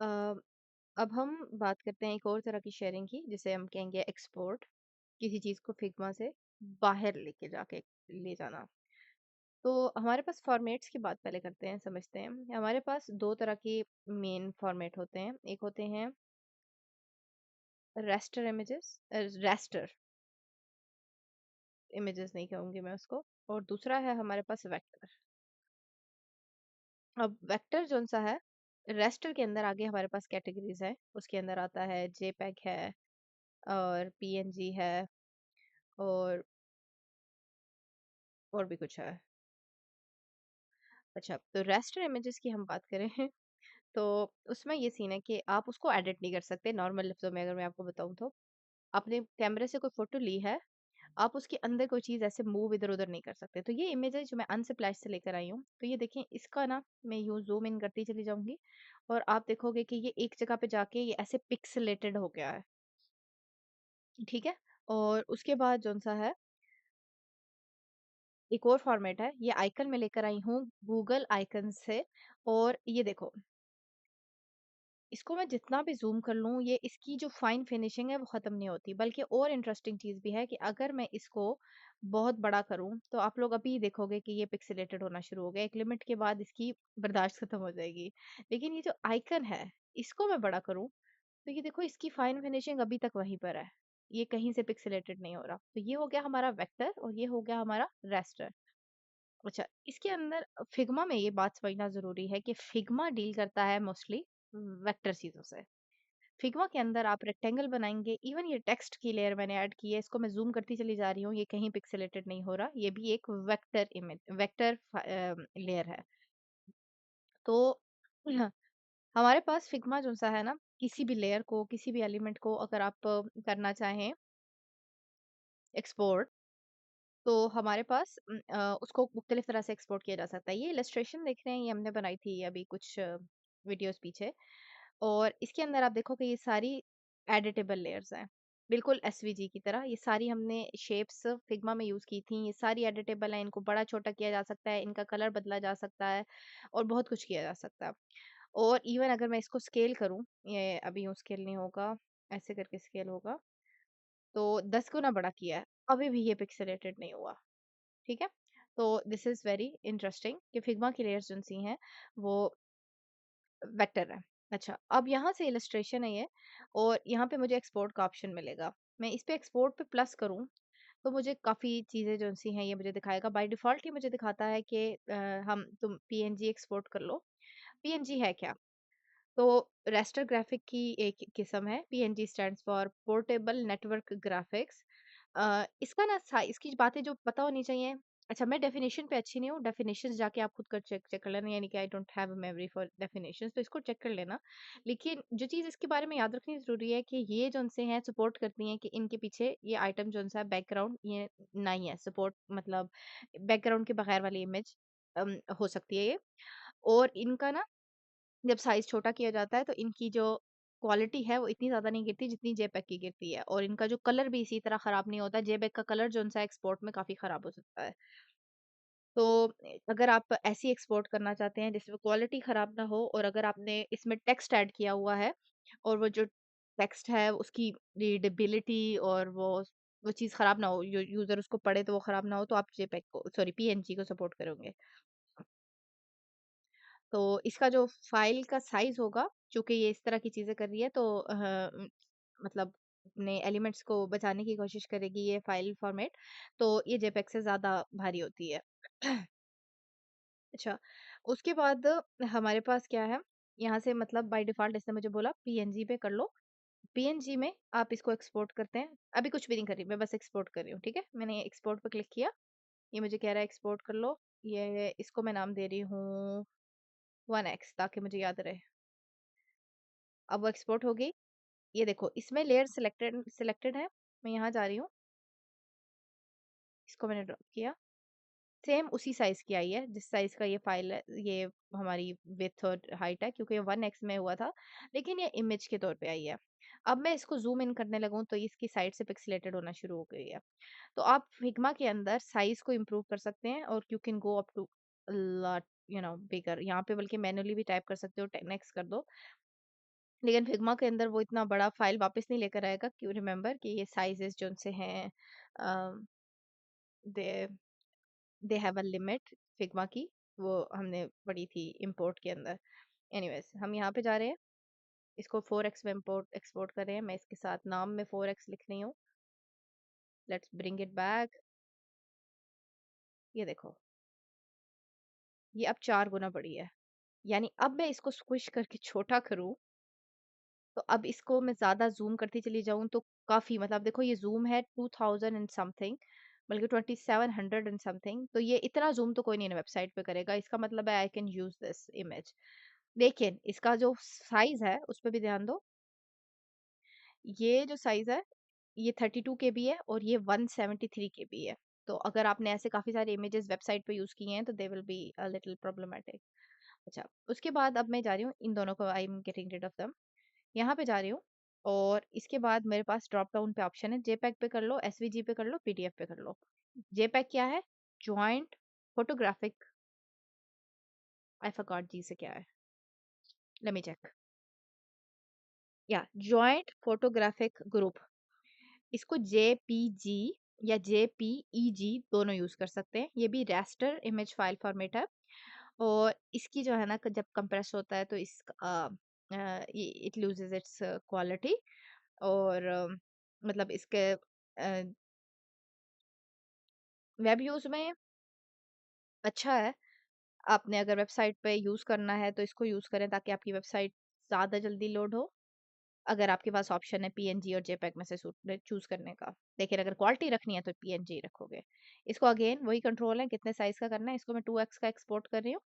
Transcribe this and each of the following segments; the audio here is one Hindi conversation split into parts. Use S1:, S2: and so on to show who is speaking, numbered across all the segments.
S1: अ, अब हम बात करते हैं एक और तरह की शेयरिंग की जिसे हम कहेंगे एक्सपोर्ट। किसी चीज़ को फिग्मा से बाहर लेके जाके ले जाना। तो हमारे पास फॉर्मेट्स की बात पहले करते हैं, समझते हैं। हमारे पास 2 तरह के मेन फॉर्मेट होते हैं। एक होते हैं रास्टर इमेजेस रास्टर इमेजेस नहीं कहूँगी मैं उसको, और दूसरा है हमारे पास वेक्टर। अब वेक्टर जौन-सा है, रास्टर के अंदर आगे हमारे पास कैटेगरीज़ हैं। उसके अंदर आता है जेपेग है और पीएनजी है और भी कुछ है। अच्छा, तो रास्टर इमेजेस की हम बात करें तो उसमें ये सीन है कि आप उसको एडिट नहीं कर सकते। नॉर्मल लफ्ज़ों में अगर मैं आपको बताऊँ तो, आपने कैमरे से कोई फ़ोटो ली है, आप उसके अंदर कोई चीज़ ऐसे मूव इधर-उधर नहीं कर सकते। तो ये इमेज है जो मैं अनस्प्लैश से लेकर आई हूँ। तो ये देखें, इसका ना मैं यूँ ज़ूम इन करती चली जाऊँगी और आप देखोगे कि ये एक जगह पे जाके ये ऐसे पिक्सेलेटेड हो गया है, ठीक है? और उसके बाद जौन-सा है, एक और फ़ॉर्मेट है, ये आइकन मैं लेकर आई हूँ गूगल आइकन से। और ये देखो, इसको मैं जितना भी ज़ूम कर लूँ, ये इसकी जो फ़ाइन फिनिशिंग है वो ख़त्म नहीं होती। बल्कि और इंटरेस्टिंग चीज़ भी है कि अगर मैं इसको बहुत बड़ा करूँ, तो आप लोग अभी देखोगे कि ये पिक्सेलेटेड होना शुरू हो गया। एक लिमिट के बाद इसकी बर्दाश्त ख़त्म हो जाएगी। लेकिन ये जो आइकन है, इसको मैं बड़ा करूँ, तो ये देखो, इसकी फ़ाइन फिनिशिंग अभी तक वहीं पर है। ये कहीं से पिक्सेलेटेड नहीं हो रहा। तो ये हो गया हमारा वेक्टर और ये हो गया हमारा रास्टर। अच्छा, इसके अंदर फिग्मा में ये बात समझना ज़रूरी है कि फिग्मा डील करता है मोस्टली वेक्टर चीज़ों से। फिग्मा के अंदर आप रेक्टेंगल बनाएँगे, इवन ये टेक्स्ट की लेयर मैंने ऐड की है, इसको मैं ज़ूम करती चली जा रही हूँ, ये कहीं पिक्सेलेटेड नहीं हो रहा, ये भी एक वेक्टर लेयर है। तो हाँ, हमारे पास फिग्मा जो-सा है ना, किसी भी लेयर को, किसी भी एलिमेंट को अगर आप करना चाहें एक्सपोर्ट, तो हमारे पास उसको मुख्तलिफ तरह से एक्सपोर्ट किया जा सकता है। ये इलस्ट्रेशन देख रहे हैं, ये हमने बनाई थी अभी कुछ वीडियोज़ पीछे। और इसके अंदर आप देखो कि ये सारी एडिटेबल लेयर्स हैं। बिल्कुल एसवीजी की तरह ये सारी हमने शेप्स फिग्मा में यूज़ की थी। ये सारी एडिटेबल हैं, इनको बड़ा-छोटा किया जा सकता है, इनका कलर बदला जा सकता है और बहुत कुछ किया जा सकता है। और इवन अगर मैं इसको स्केल करूँ, ये अभी यूँ स्केल नहीं होगा, ऐसे करके स्केल होगा, तो 10 गुना बड़ा किया है, अभी भी ये पिक्सेलेटेड नहीं हुआ। ठीक है? तो दिस इज़ वेरी इंटरेस्टिंग कि फिग्मा की लेयर्स जो-सी हैं, वो वेक्टर है। अच्छा, अब यहाँ से इलस्ट्रेशन है ये, और यहाँ पे मुझे एक्सपोर्ट का ऑप्शन मिलेगा। मैं इस पे एक्सपोर्ट पे प्लस करूँ, तो मुझे काफ़ी चीज़ें जो-सी हैं ये मुझे दिखाएगा। बाय डिफ़ॉल्ट ये मुझे दिखाता है कि तुम पीएनजी एक्सपोर्ट कर लो। पीएनजी है क्या? तो रास्टर ग्राफिक की एक किस्म है। PNG stands for portable network graphics. इसका ना इसकी बातें जो पता होनी चाहिए। अच्छा, मैं डेफिनेशन पे अच्छी नहीं हूँ, डेफिनेशंस जाके आप खुद कर चेक चेक कर लेना, यानी कि I don't have a memory for definitions, तो इसको चेक कर लेना। लेकिन जो चीज़ इसके बारे में याद रखनी ज़रूरी है कि ये जोन-से हैं सपोर्ट करती हैं कि इनके पीछे ये आइटम जोन-सा है बैकग्राउंड, ये नहीं है सपोर्ट, मतलब बैकग्राउंड के बगैर वाली इमेज हो सकती है ये। और इनका ना जब साइज़ छोटा किया जाता है तो इनकी जो क्वालिटी है वो इतनी ज़्यादा नहीं गिरती जितनी जेपीईजी की गिरती है, और इनका जो कलर भी इसी तरह ख़राब नहीं होता। जेपीईजी का कलर जो-सा एक्सपोर्ट में काफ़ी ख़राब हो सकता है। तो अगर आप ऐसी एक्सपोर्ट करना चाहते हैं जिसमें क्वालिटी ख़राब ना हो, और अगर आपने इसमें टेक्स्ट ऐड किया हुआ है और वो जो टेक्स्ट है उसकी रीडेबिलिटी और वो चीज़ ख़राब ना हो, यूज़र उसको पढ़े तो वो ख़राब ना हो, तो आप जेपीईजी को, सॉरी, पीएनजी को सपोर्ट करोगे। तो इसका जो फ़ाइल का साइज़ होगा, चूँकि ये इस तरह की चीज़ें कर रही है, तो मतलब अपने एलिमेंट्स को बचाने की कोशिश करेगी ये फ़ाइल फ़ॉर्मेट, तो ये जेपीईजी से ज़्यादा भारी होती है। अच्छा, उसके बाद हमारे पास क्या है, यहाँ से मतलब बाय डिफ़ॉल्ट इसने मुझे बोला पीएनजी पे कर लो। पीएनजी में आप इसको एक्सपोर्ट करते हैं। अभी कुछ भी नहीं कर रही, मैं बस एक्सपोर्ट कर रही हूँ, ठीक है? मैंने एक्सपोर्ट पे क्लिक किया, ये मुझे कह रहा है एक्सपोर्ट कर लो। ये इसको मैं नाम दे रही हूँ 1x, ताकि मुझे याद रहे। अब वो एक्सपोर्ट हो गई। ये देखो, इसमें लेयर सिलेक्टेड सिलेक्टेड है। मैं यहाँ जा रही हूँ, इसको मैंने ड्रॉप किया। सेम उसी साइज़ की आई है, जिस साइज़ का ये फ़ाइल है, ये हमारी विड्थ और हाइट है, क्योंकि ये 1x में हुआ था, लेकिन ये इमेज के तौर पे आई है। अब मैं इसको ज़ूम इन करने लगूँ तो इसकी साइड से पिक्सेलेटेड होना शुरू हो गई है। तो आप फिग्मा के अंदर साइज़ को इम्प्रूव कर सकते हैं, और you can go up to lot, bigger. यहाँ पे बल्कि मैन्युअली भी टाइप कर सकते हो, 10x कर दो। लेकिन फिग्मा के अंदर वो इतना बड़ा फाइल वापस नहीं लेकर आएगा, क्यों रिमेंबर कि ये साइजेस जो उनसे हैं, they they have a limit Figma की, वो हमने पढ़ी थी इंपोर्ट के अंदर। एनीवेज हम यहाँ पे जा रहे हैं, इसको 4x में इंपोर्ट एक्सपोर्ट कर रहे हैं। मैं इसके साथ नाम में 4x लिख रही हूँ। Let's bring it back. ये देखो, ये अब 4 गुना बड़ी है। यानी अब मैं इसको स्क्विश करके छोटा करूं, तो अब इसको मैं ज्यादा जूम करती चली जाऊं तो काफी, मतलब देखो ये जूम है 2000 एंड समथिंग, बल्कि 2700 एंड समथिंग। तो ये इतना जूम तो कोई नहीं वेबसाइट पे करेगा। इसका मतलब है I can use this image. लेकिन इसका जो साइज है उस पर भी ध्यान दो। ये जो साइज है, ये 32 KB है और ये 173 KB है। तो अगर आपने ऐसे काफी सारे इमेजेस वेबसाइट पे यूज किए हैं तो they will be a little problematic. अच्छा, उसके बाद अब मैं जा रही हूँ इन दोनों को, I am getting rid of them. यहाँ पे जा रही हूँ और इसके बाद मेरे पास ड्रॉप डाउन पे ऑप्शन है, जेपैग पे कर लो, एसवीजी पे कर लो, पीडीएफ पे कर लो। जेपैग क्या है? ज्वाइंट फोटोग्राफिक, आई फॉरगॉट जी से क्या है, लेट मी चेक। या ज्वाइंट फोटोग्राफिक ग्रुप, इसको जेपीजी या जेपीईजी दोनों यूज कर सकते हैं। ये भी raster इमेज फाइल फॉर्मेट है। और इसकी जो है ना, जब कंप्रेस होता है तो इस इट लूजेस इट्स क्वालिटी। और मतलब इसके वेब यूज में अच्छा है। आपने अगर वेबसाइट पे यूज करना है तो इसको यूज करें ताकि आपकी वेबसाइट ज्यादा जल्दी लोड हो। अगर आपके पास ऑप्शन है पीएनजी और जेपीईजी में से चूज करने का। लेकिन अगर क्वालिटी रखनी है तो पीएनजी रखोगे। इसको अगेन वही कंट्रोल है, कितने साइज का करना है। इसको मैं 2x का एक्सपोर्ट कर रही हूँ।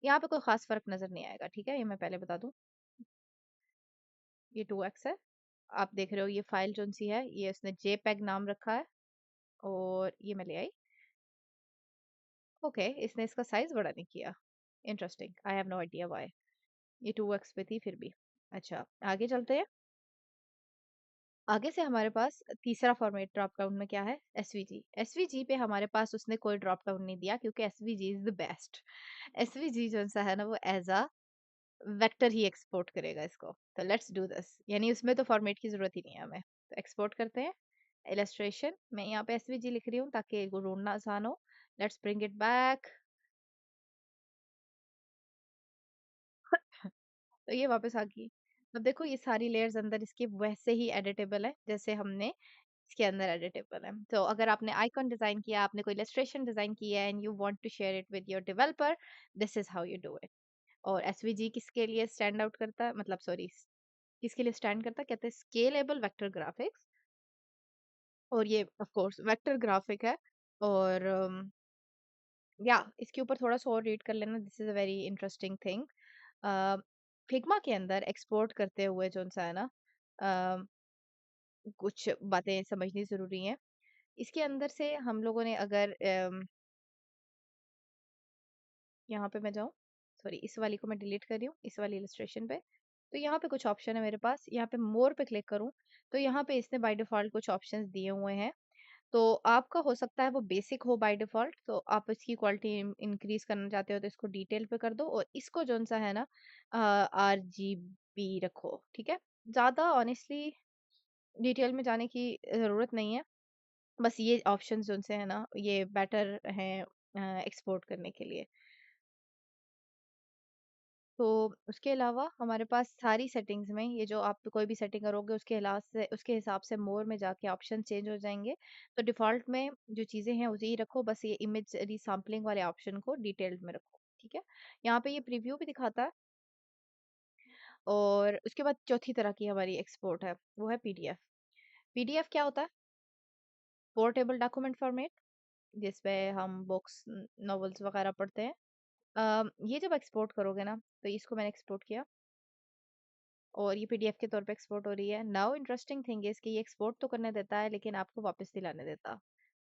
S1: यहाँ पे कोई खास फर्क नजर नहीं आएगा, ठीक है, ये मैं पहले बता दूं। ये 2x है। आप देख रहे हो ये फाइल जो सी है, ये उसने जेपैग नाम रखा है। और ये मैं ले आई। ओके, इसने इसका साइज बड़ा नहीं किया। Interesting, I have no idea why. ये 2x पे थी फिर भी। अच्छा, आगे चलते हैं। आगे से हमारे पास तीसरा फॉर्मेट ड्रॉप डाउन में क्या है? एसवीजी। एसवीजी पे हमारे पास उसने कोई ड्रॉप डाउन नहीं दिया क्योंकि SVG is the best. SVG जो सा है ना, वो एज अ वेक्टर ही एक्सपोर्ट करेगा इसको। तो लेट्स डू दिस, यानी उसमें तो फॉर्मेट की जरूरत ही नहीं है हमें। तो एक्सपोर्ट करते हैं। इलस्ट्रेशन, मैं यहाँ पे एसवीजी लिख रही हूँ ताकि इसको ढूंढना आसान हो। Let's bring it back. तो ये वापस आ गई। अब देखो ये सारी लेयर्स अंदर इसके वैसे ही एडिटेबल है जैसे हमने इसके अंदर एडिटेबल है। तो अगर आपने आइकन डिजाइन किया, आपने कोई इलस्ट्रेशन डिजाइन किया and you want to share it with your developer, this is how you do it. और एसवीजी किसके लिए स्टैंड आउट करता है, मतलब सॉरी, किसके लिए स्टैंड करता है? कहते हैं स्केलेबल वेक्टर ग्राफिक्स। और ये ऑफ कोर्स वेक्टर ग्राफिक है। और या इसके ऊपर थोड़ा सा और रीड कर लेना, this is a very interesting thing. Figma के अंदर एक्सपोर्ट करते हुए जो सा है ना, अ, कुछ बातें समझनी जरूरी हैं। इसके अंदर से हम लोगों ने अगर यहाँ पे मैं जाऊँ, सॉरी इस वाली को मैं डिलीट कर रही हूँ, इस वाली इलस्ट्रेशन पे। तो यहाँ पे कुछ ऑप्शन है मेरे पास, यहाँ पे मोर पे क्लिक करूँ तो यहाँ पे इसने बाय डिफॉल्ट कुछ ऑप्शंस दिए हुए हैं। तो आपका हो सकता है वो बेसिक हो बाय डिफॉल्ट, तो आप इसकी क्वालिटी इंक्रीज करना चाहते हो तो इसको डिटेल पे कर दो। और इसको जो सा है ना, RGB रखो, ठीक है। ज्यादा ऑनेस्टली डिटेल में जाने की जरूरत नहीं है। बस ये ऑप्शंस जो से है ना, ये बेटर हैं एक्सपोर्ट करने के लिए। तो उसके अलावा हमारे पास सारी सेटिंग्स में, ये जो आप कोई भी सेटिंग करोगे उसके हिसाब से मोर में जाके ऑप्शन चेंज हो जाएंगे। तो डिफॉल्ट में जो चीजें हैं उसे ही रखो, बस ये इमेज रीसैम्पलिंग वाले ऑप्शन को डिटेल्ड में रखो, ठीक है। यहाँ पे ये प्रीव्यू भी दिखाता है। और उसके बाद चौथी तरह की हमारी एक्सपोर्ट है, वो है पीडीएफ। पीडीएफ क्या होता है? पोर्टेबल डॉक्यूमेंट फॉर्मेट, जिसपे हम बुक्स, नॉवेल्स वगैरह पढ़ते हैं। ये जब एक्सपोर्ट करोगे ना, तो इसको मैंने एक्सपोर्ट किया और ये पीडीएफ के तौर पे एक्सपोर्ट हो रही है। नाउ इंटरेस्टिंग थिंग इज कि ये एक्सपोर्ट तो करने देता है लेकिन आपको वापस दिलाने देता।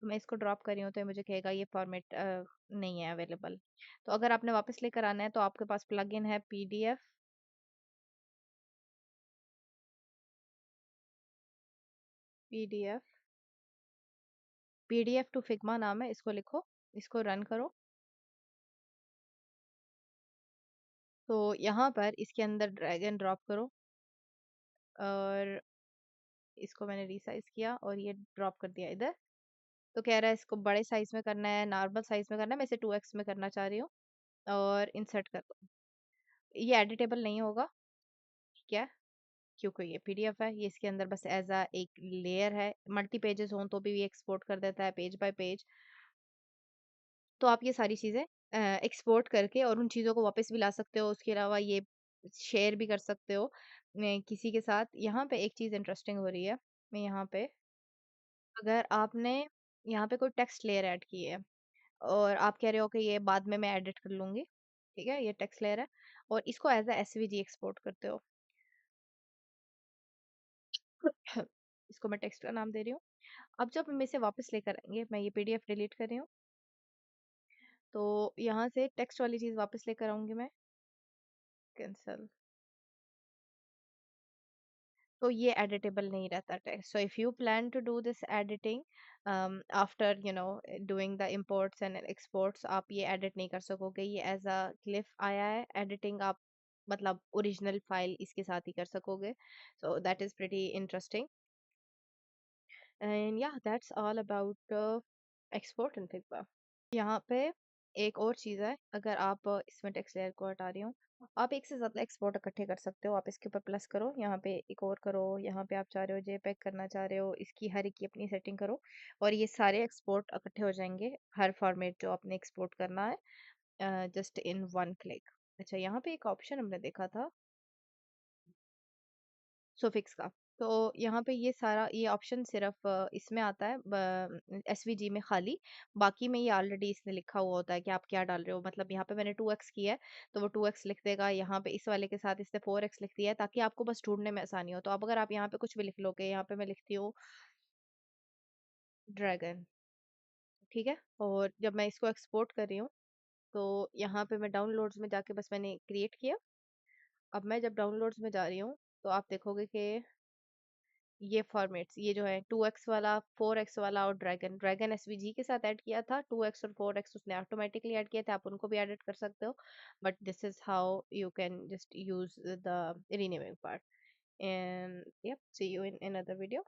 S1: तो मैं इसको ड्रॉप कर रही हूँ तो ये मुझे कहेगा ये फॉर्मेट नहीं है अवेलेबल। तो अगर आपने वापस लेकर आना है तो आपके पास प्लगइन है PDF, PDF, PDF to Figma नाम है, इसको लिखो, इसको रन करो। तो यहाँ पर इसके अंदर ड्रैग एंड ड्रॉप करो और इसको मैंने रिसाइज किया और ये ड्रॉप कर दिया इधर। तो कह रहा है इसको बड़े साइज में करना है, नॉर्मल साइज में करना है, मैं इसे 2x में करना चाह रही हूँ और इंसर्ट कर दो। ये एडिटेबल नहीं होगा, ठीक है, क्योंकि ये पीडीएफ है। ये इसके अंदर बस एज अ एक लेयर है, मल्टी पेजेस हों तो भी ये एक्सपोर्ट कर देता है पेज बाय पेज। तो आप ये सारी चीज़ें एक्सपोर्ट करके और उन चीज़ों को वापस भी ला सकते हो। उसके अलावा ये शेयर भी कर सकते हो किसी के साथ। यहाँ पे एक चीज़ इंटरेस्टिंग हो रही है, मैं यहाँ पे अगर आपने यहाँ पे कोई टेक्स्ट लेयर ऐड की है और आप कह रहे हो कि ये बाद में मैं एडिट कर लूँगी, ठीक है? ये टेक्स्ट लेयर है और इसको एज़ अ एसवीजी एक्सपोर्ट करते हो। इसको मैं टेक्स्ट का नाम दे रही हूँ। अब जब हम इसे वापस लेकर आएँगे, मैं ये पीडीएफ डिलीट कर रही हूँ, तो यहाँ से टेक्स्ट वाली चीज़ वापस लेकर आऊँगी मैं, कैंसल। तो ये एडिटेबल नहीं रहता text. So if you plan to do this editing after doing the imports and exports, आप ये एडिट नहीं कर सकोगे। ये एज अ क्लिफ आया है, एडिटिंग आप मतलब ओरिजिनल फाइल इसके साथ ही कर सकोगे। So that is pretty interesting and yeah that's all about export in Figma. यहाँ पे एक और चीज़ है, अगर आप इसमें टेक्स्ट लेयर को हटा रही हो, आप एक से ज़्यादा एक्सपोर्ट इकट्ठे कर सकते हो। आप इसके ऊपर प्लस करो, यहाँ पे एक और करो, यहाँ पे आप चाह रहे हो जेपेग करना चाह रहे हो, इसकी हर एक की अपनी सेटिंग करो और ये सारे एक्सपोर्ट इकट्ठे हो जाएंगे, हर फॉर्मेट जो आपने एक्सपोर्ट करना है जस्ट इन वन क्लिक। अच्छा, यहाँ पे एक ऑप्शन हमने देखा था सुफिक्स का। तो यहाँ पे ये सारा ये ऑप्शन सिर्फ इसमें आता है एसवीजी में खाली। बाकी में ये ऑलरेडी इसने लिखा हुआ होता है कि आप क्या डाल रहे हो। मतलब यहाँ पे मैंने 2x किया है तो वो 2x लिख देगा। यहाँ पे इस वाले के साथ इसने 4x लिख दिया है ताकि आपको बस ढूंढने में आसानी हो। तो अब अगर आप यहाँ पे कुछ भी लिख लोगे, यहाँ पे मैं लिखती हूँ ड्रैगन, ठीक है। और जब मैं इसको एक्सपोर्ट कर रही हूँ तो यहाँ पे मैं डाउनलोड्स में जाके बस मैंने क्रिएट किया। अब मैं जब डाउनलोड्स में जा रही हूँ तो आप देखोगे कि ये फॉर्मेट्स ये जो है 2x वाला, 4x वाला और ड्रैगन ड्रैगन एसवीजी के साथ ऐड किया था। 2x और 4x उसने ऑटोमेटिकली ऐड किया था, आप उनको भी एडिट कर सकते हो। But this is how you can just use the renaming part and yup see you in another video.